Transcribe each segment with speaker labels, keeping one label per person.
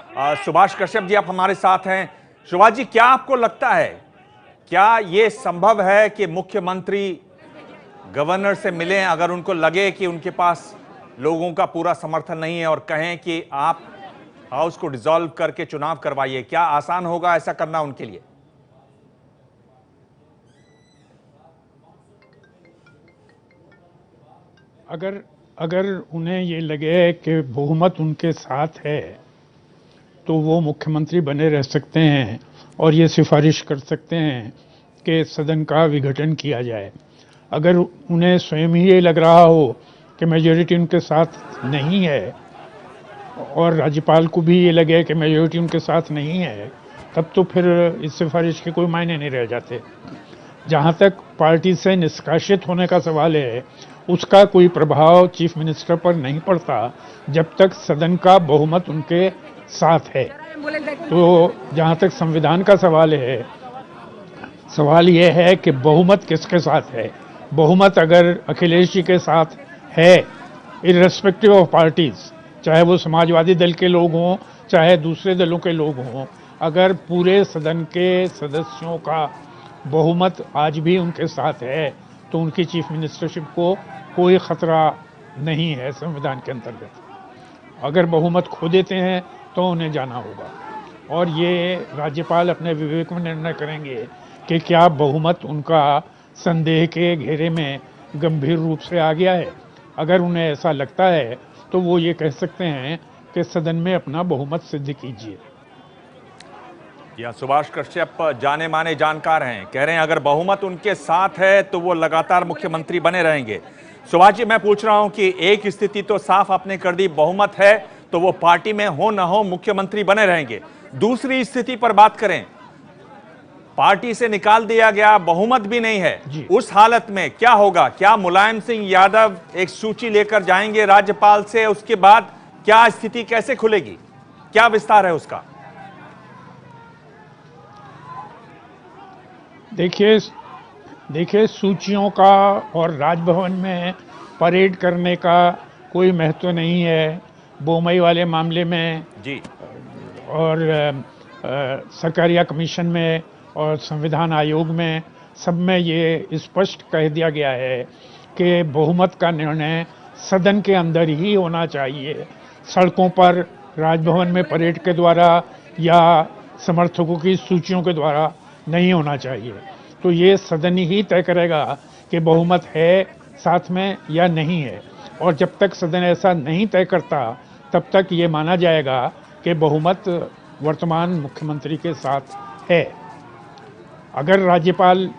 Speaker 1: सुभाष कश्यप जी, आप हमारे साथ हैं। सुभाष जी, क्या आपको लगता है, क्या ये संभव है कि मुख्यमंत्री गवर्नर से मिलें अगर उनको लगे कि उनके पास लोगों का पूरा समर्थन नहीं है और कहें कि आप हाउस को डिसॉल्व करके चुनाव करवाइए? क्या आसान होगा ऐसा करना उनके लिए?
Speaker 2: अगर अगर उन्हें ये लगे कि बहुमत उनके साथ है तो वो मुख्यमंत्री बने रह सकते हैं और ये सिफारिश कर सकते हैं कि सदन का विघटन किया जाए। अगर उन्हें स्वयं ही ये लग रहा हो कि मेजॉरिटी उनके साथ नहीं है और राज्यपाल को भी ये लगे कि मेजॉरिटी उनके साथ नहीं है, तब तो फिर इस सिफारिश के कोई मायने नहीं रह जाते। जहाँ तक पार्टी से निष्कासित होने का सवाल है, उसका कोई प्रभाव चीफ मिनिस्टर पर नहीं पड़ता जब तक सदन का बहुमत उनके साथ है। तो जहाँ तक संविधान का सवाल है, सवाल यह है कि बहुमत किसके साथ है। बहुमत अगर अखिलेश जी के साथ है, इर्रेस्पेक्टिव ऑफ पार्टीज, चाहे वो समाजवादी दल के लोग हों चाहे दूसरे दलों के लोग हों, अगर पूरे सदन के सदस्यों का बहुमत आज भी उनके साथ है तो उनकी चीफ मिनिस्टरशिप को कोई खतरा नहीं है संविधान के अंतर्गत। अगर बहुमत खो देते हैं तो उन्हें जाना होगा और ये राज्यपाल अपने विवेक में निर्णय करेंगे कि क्या बहुमत उनका संदेह के घेरे में गंभीर रूप से आ गया है। अगर उन्हें ऐसा लगता है तो वो ये कह सकते हैं कि सदन में अपना बहुमत सिद्ध कीजिए।
Speaker 1: या सुभाष कश्यप जाने माने जानकार हैं, कह रहे हैं अगर बहुमत उनके साथ है तो वो लगातार मुख्यमंत्री बने रहेंगे। सुभाष जी, मैं पूछ रहा हूं कि एक स्थिति तो साफ आपने कर दी, बहुमत है तो वो पार्टी में हो ना हो मुख्यमंत्री बने रहेंगे। दूसरी स्थिति पर बात करें, पार्टी से निकाल दिया गया, बहुमत भी नहीं है, उस हालत में क्या होगा? क्या मुलायम सिंह यादव एक सूची लेकर जाएंगे राज्यपाल से? उसके बाद क्या स्थिति कैसे खुलेगी, क्या विस्तार है उसका?
Speaker 2: देखिए सूचियों का और राजभवन में परेड करने का कोई महत्व नहीं है। बोमई वाले मामले में
Speaker 1: जी
Speaker 2: और सरकारिया कमीशन में और संविधान आयोग में सब में ये स्पष्ट कह दिया गया है कि बहुमत का निर्णय सदन के अंदर ही होना चाहिए। सड़कों पर, राजभवन में परेड के द्वारा या समर्थकों की सूचियों के द्वारा नहीं होना चाहिए। तो ये सदन ही तय करेगा कि बहुमत है साथ में या नहीं है, और जब तक सदन ऐसा नहीं तय करता तब तक ये माना जाएगा कि बहुमत वर्तमान मुख्यमंत्री के साथ है। अगर राज्यपाल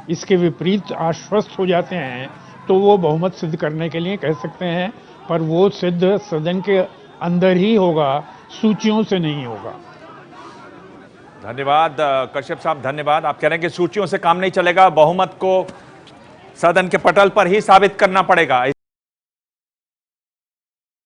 Speaker 2: इसके विपरीत आश्वस्त हो जाते हैं तो वो बहुमत सिद्ध करने के लिए कह सकते हैं, पर वो सिद्ध सदन के अंदर ही होगा, सूचियों से नहीं होगा।
Speaker 1: धन्यवाद कश्यप साहब, धन्यवाद। आप कह रहे हैं कि सूचियों से काम नहीं चलेगा, बहुमत को सदन के पटल पर ही साबित करना पड़ेगा।